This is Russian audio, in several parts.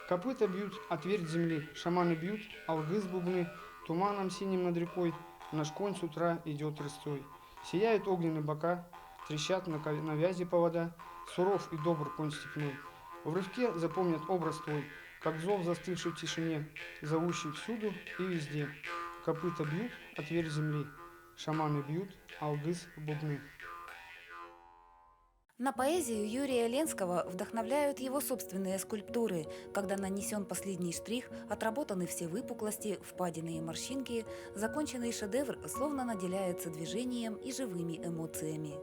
Копыта бьют, а твердь земли, шаманы бьют, алгыз бубны, туманом синим над рекой, наш конь с утра идет рысцой. Сияют огненные бока, трещат на вязи повода, суров и добр конь степной. В рывке запомнят образ твой, как зов, застывший в тишине, зовущий всюду и везде. Копыта бьют, а твердь земли, шаманы бьют, алгыз бубны. На поэзию Юрия Ленского вдохновляют его собственные скульптуры, когда нанесен последний штрих, отработаны все выпуклости, впадины и морщинки, законченный шедевр словно наделяется движением и живыми эмоциями.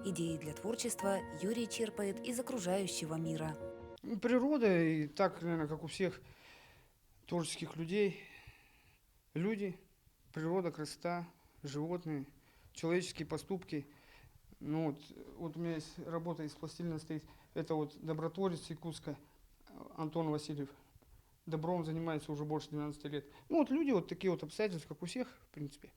Идеи для творчества Юрий черпает из окружающего мира. Природа, и так, наверное, как у всех творческих людей, люди, природа, красота, животные, человеческие поступки. Ну вот у меня есть работа из пластилина стоит, это вот добротворец Якутска Антон Васильев. Добром занимается уже больше 12 лет. Ну вот люди вот такие вот обстоятельства, как у всех, в принципе.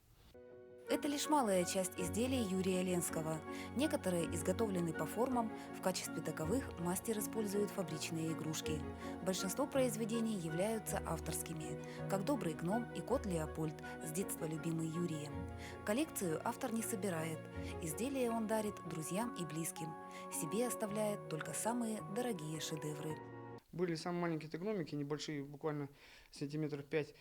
Это лишь малая часть изделий Юрия Ленского. Некоторые изготовлены по формам, в качестве таковых мастер использует фабричные игрушки. Большинство произведений являются авторскими, как «Добрый гном» и «Кот Леопольд», с детства любимый Юрием. Коллекцию автор не собирает, изделия он дарит друзьям и близким. Себе оставляет только самые дорогие шедевры. Были самые маленькие гномики, небольшие, буквально сантиметров 5.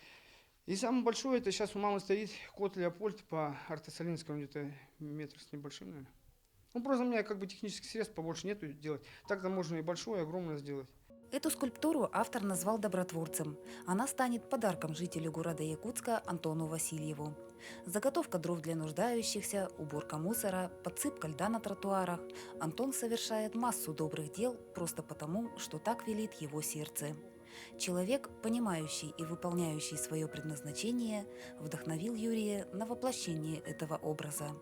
И самый большой, это сейчас у мамы стоит кот Леопольд по Артасолинскому, где-то метр с небольшим, наверное. Ну, просто у меня как бы технических средств побольше нету делать. Так-то можно и большое, и огромное сделать. Эту скульптуру автор назвал добротворцем. Она станет подарком жителю города Якутска Антону Васильеву. Заготовка дров для нуждающихся, уборка мусора, подсыпка льда на тротуарах. Антон совершает массу добрых дел просто потому, что так велит его сердце. Человек, понимающий и выполняющий свое предназначение, вдохновил Юрия на воплощение этого образа.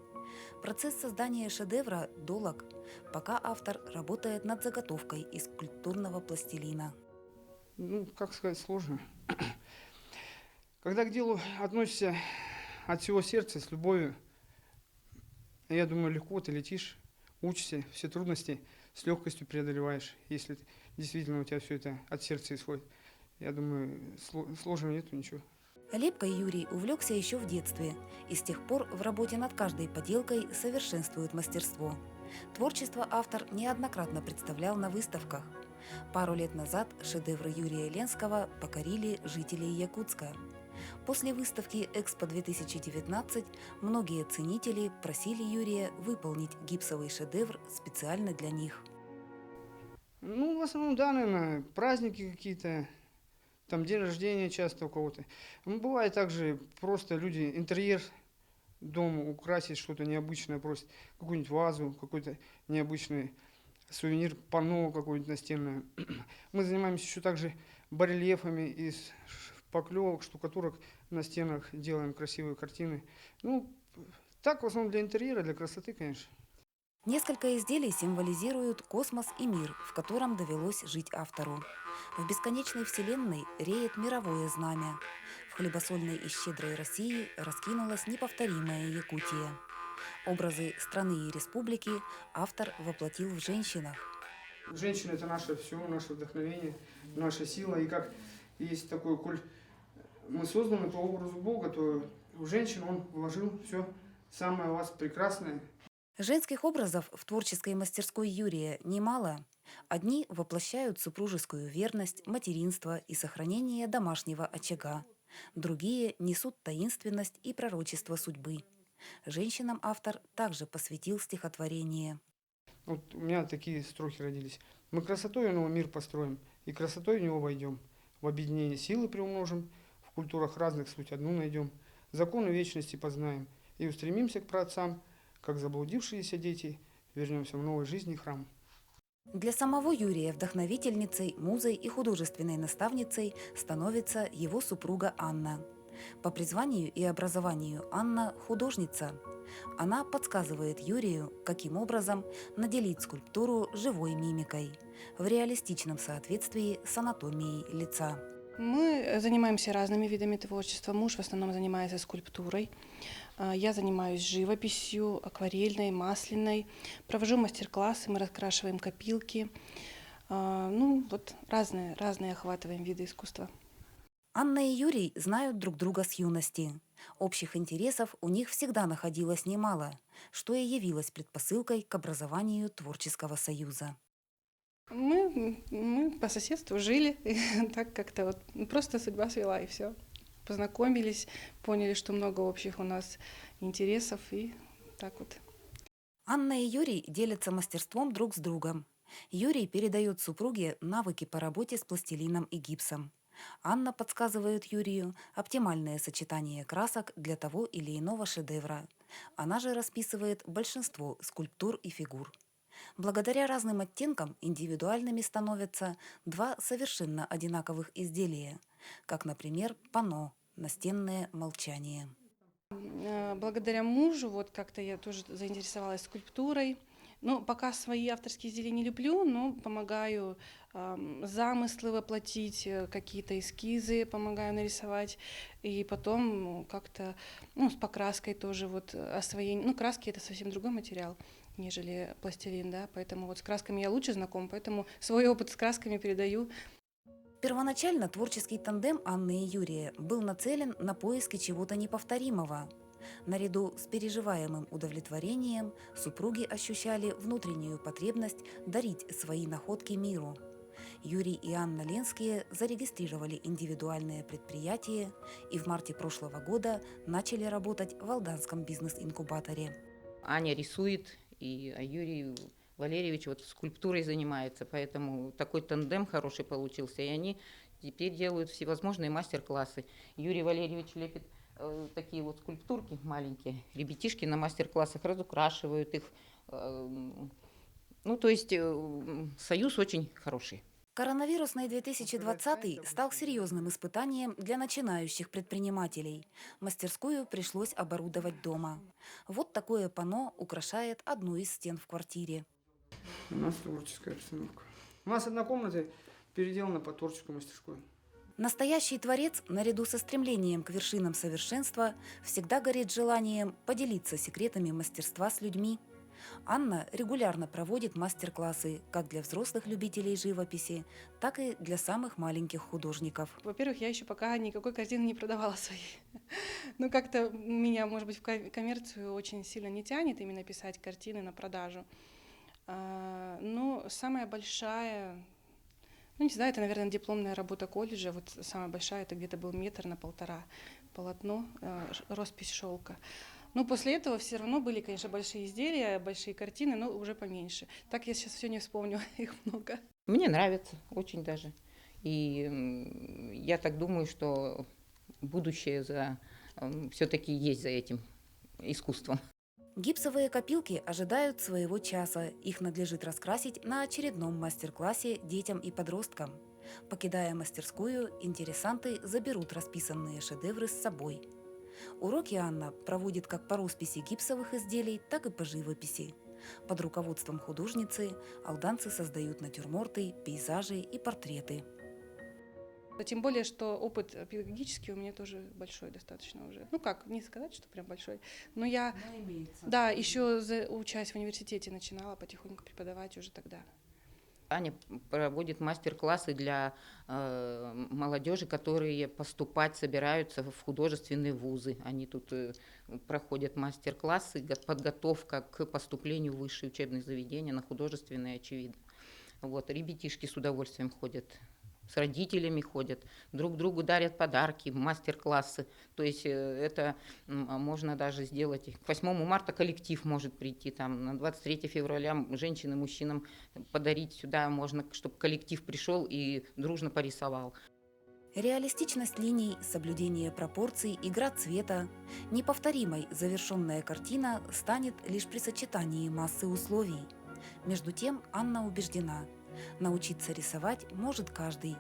Процесс создания шедевра долг, пока автор работает над заготовкой из скульптурного пластилина. Ну, как сказать, сложно. Когда к делу относишься от всего сердца, с любовью, я думаю, легко ты летишь, учишься, все трудности с легкостью преодолеваешь, если действительно у тебя все это от сердца исходит. Я думаю, сложного нету ничего. Лепкой Юрий увлекся еще в детстве и с тех пор в работе над каждой поделкой совершенствует мастерство. Творчество автор неоднократно представлял на выставках. Пару лет назад шедевры Юрия Ленского покорили жителей Якутска. После выставки «Экспо-2019» многие ценители просили Юрия выполнить гипсовый шедевр специально для них. Ну, в основном, да, наверное, праздники какие-то, там день рождения часто у кого-то. Ну, бывает также просто люди интерьер дома украсить, что-то необычное просят, какую-нибудь вазу, какой-то необычный сувенир, панно какое-нибудь настенное. Мы занимаемся еще также барельефами из поклевок, штукатурок на стенах, делаем красивые картины. Ну, так в основном для интерьера, для красоты, конечно. Несколько изделий символизируют космос и мир, в котором довелось жить автору. В бесконечной вселенной реет мировое знамя. В хлебосольной и щедрой России раскинулась неповторимая Якутия. Образы страны и республики автор воплотил в женщинах. Женщина – это наше все, наше вдохновение, наша сила. И как есть такой, коль мы созданы по образу Бога, то в женщин Он вложил все самое у вас прекрасное. Женских образов в творческой мастерской Юрия немало. Одни воплощают супружескую верность, материнство и сохранение домашнего очага. Другие несут таинственность и пророчество судьбы. Женщинам автор также посвятил стихотворение. Вот у меня такие строки родились. Мы красотой новый мир построим, и красотой в него войдем. В объединении силы приумножим, в культурах разных суть одну найдем. Законы вечности познаем, и устремимся к праотцам, как заблудившиеся дети, вернемся в новой жизни храм. Для самого Юрия вдохновительницей, музой и художественной наставницей становится его супруга Анна. По призванию и образованию Анна – художница. Она подсказывает Юрию, каким образом наделить скульптуру живой мимикой в реалистичном соответствии с анатомией лица. Мы занимаемся разными видами творчества. Муж в основном занимается скульптурой. Я занимаюсь живописью, акварельной, масляной. Провожу мастер-классы, мы раскрашиваем копилки. Ну, вот разные охватываем виды искусства. Анна и Юрий знают друг друга с юности. Общих интересов у них всегда находилось немало, что и явилось предпосылкой к образованию творческого союза. Мы по соседству жили, так как-то вот просто судьба свела, и все. Познакомились, поняли, что много общих у нас интересов, и так вот. Анна и Юрий делятся мастерством друг с другом. Юрий передает супруге навыки по работе с пластилином и гипсом. Анна подсказывает Юрию оптимальное сочетание красок для того или иного шедевра. Она же расписывает большинство скульптур и фигур. Благодаря разным оттенкам индивидуальными становятся два совершенно одинаковых изделия, как, например, панно «Настенное молчание». Благодаря мужу вот как-то я тоже заинтересовалась скульптурой. Ну, пока свои авторские изделия не люблю, но помогаю замыслы воплотить, какие-то эскизы помогаю нарисовать. И потом как-то с покраской тоже вот освоение. Ну, краски — это совсем другой материал, нежели пластилин, да, поэтому вот с красками я лучше знакома, поэтому свой опыт с красками передаю. Первоначально творческий тандем Анны и Юрия был нацелен на поиски чего-то неповторимого. Наряду с переживаемым удовлетворением супруги ощущали внутреннюю потребность дарить свои находки миру. Юрий и Анна Ленские зарегистрировали индивидуальное предприятие и в марте прошлого года начали работать в Алданском бизнес-инкубаторе. Аня рисует, а Юрий Валерьевич вот скульптурой занимается, поэтому такой тандем хороший получился. И они теперь делают всевозможные мастер-классы. Юрий Валерьевич лепит такие вот скульптурки маленькие. Ребятишки на мастер-классах разукрашивают их. Ну, то есть союз очень хороший. Коронавирусный 2020 стал серьезным испытанием для начинающих предпринимателей. Мастерскую пришлось оборудовать дома. Вот такое панно украшает одну из стен в квартире. У нас творческая обстановка. У нас одна комната переделана под творческую мастерскую. Настоящий творец, наряду со стремлением к вершинам совершенства, всегда горит желанием поделиться секретами мастерства с людьми. Анна регулярно проводит мастер-классы как для взрослых любителей живописи, так и для самых маленьких художников. Во-первых, я еще пока никакой картины не продавала своей. Ну, как-то меня, может быть, в коммерцию очень сильно не тянет именно писать картины на продажу. Но самая большая, ну, не знаю, это, наверное, дипломная работа колледжа. Вот самая большая, это где-то был 1,5 метра полотно, роспись шелка. Но после этого все равно были, конечно, большие изделия, большие картины, но уже поменьше. Так я сейчас все не вспомню, их много. Мне нравится очень даже. И я так думаю, что будущее все-таки есть за этим искусством. Гипсовые копилки ожидают своего часа. Их надлежит раскрасить на очередном мастер-классе детям и подросткам. Покидая мастерскую, интересанты заберут расписанные шедевры с собой. Уроки Анна проводит как по росписи гипсовых изделий, так и по живописи. Под руководством художницы алданцы создают натюрморты, пейзажи и портреты. Тем более, что опыт педагогический у меня тоже большой достаточно уже. Ну как, не сказать, что прям большой, но я, да, еще учась в университете начинала потихоньку преподавать уже тогда. Аня проводит мастер-классы для молодежи, которые поступать собираются в художественные вузы. Они тут проходят мастер-классы, подготовка к поступлению в высшие учебные заведения, на художественные, очевидно. Вот, ребятишки с удовольствием ходят, с родителями ходят, друг другу дарят подарки, мастер-классы. То есть это можно даже сделать. К 8 марта коллектив может прийти, там, на 23 февраля женщинам, мужчинам подарить сюда можно, чтобы коллектив пришел и дружно порисовал. Реалистичность линий, соблюдение пропорций, игра цвета. Неповторимой завершенная картина станет лишь при сочетании массы условий. Между тем, Анна убеждена, Научиться рисовать может каждый.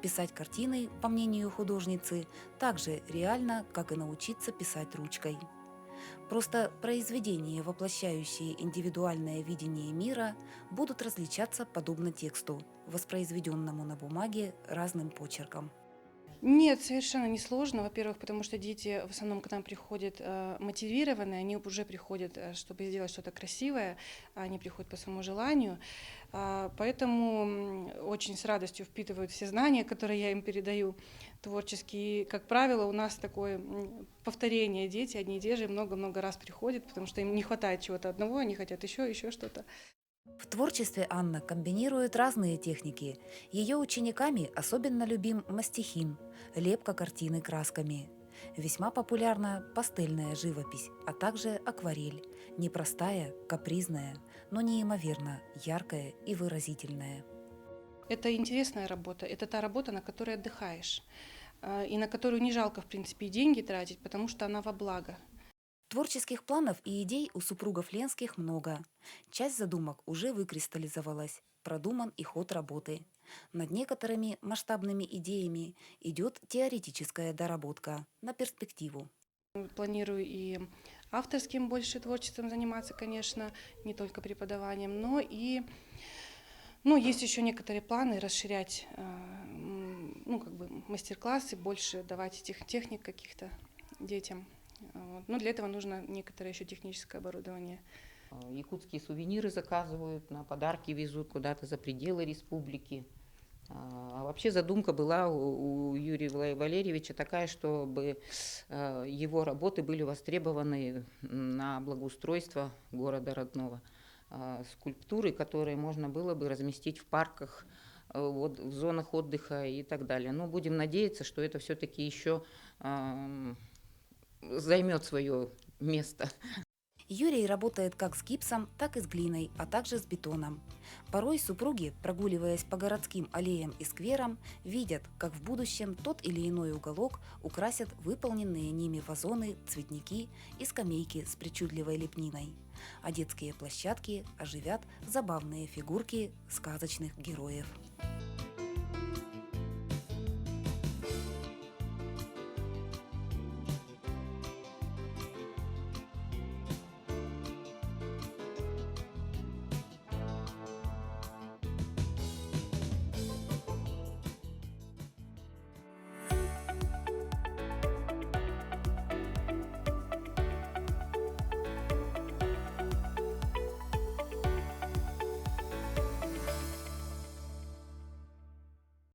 Писать картины, по мнению художницы, так же реально, как и научиться писать ручкой. Просто произведения, воплощающие индивидуальное видение мира, будут различаться подобно тексту, воспроизведенному на бумаге разным почерком. Нет, совершенно не сложно. Во-первых, потому что дети в основном к нам приходят мотивированные, они уже приходят, чтобы сделать что-то красивое, а они приходят по своему желанию. Поэтому очень с радостью впитывают все знания, которые я им передаю творческие. И, как правило, у нас такое повторение. Дети одни и те же много-много раз приходят, потому что им не хватает чего-то одного, они хотят еще что-то. В творчестве Анна комбинирует разные техники. Ее учениками особенно любим мастихин – лепка картины красками. Весьма популярна пастельная живопись, а также акварель – непростая, капризная, но неимоверно яркая и выразительная. Это интересная работа, это та работа, на которой отдыхаешь, и на которую не жалко, в принципе, и деньги тратить, потому что она во благо. Творческих планов и идей у супругов Ленских много. Часть задумок уже выкристаллизовалась, продуман и ход работы. Над некоторыми масштабными идеями идет теоретическая доработка на перспективу. Планирую и авторским больше творчеством заниматься, конечно, не только преподаванием, но и есть еще некоторые планы расширять мастер-классы, больше давать этих техник каких-то детям. Вот. Но для этого нужно некоторое еще техническое оборудование. Якутские сувениры заказывают, на подарки везут куда-то за пределы республики. А вообще задумка была у Юрия Валерьевича такая, чтобы его работы были востребованы на благоустройство города родного. Скульптуры, которые можно было бы разместить в парках, в зонах отдыха и так далее. Но будем надеяться, что это все-таки еще займет свое место. Юрий работает как с гипсом, так и с глиной, а также с бетоном. Порой супруги, прогуливаясь по городским аллеям и скверам, видят, как в будущем тот или иной уголок украсят выполненные ними вазоны, цветники и скамейки с причудливой лепниной. А детские площадки оживят забавные фигурки сказочных героев.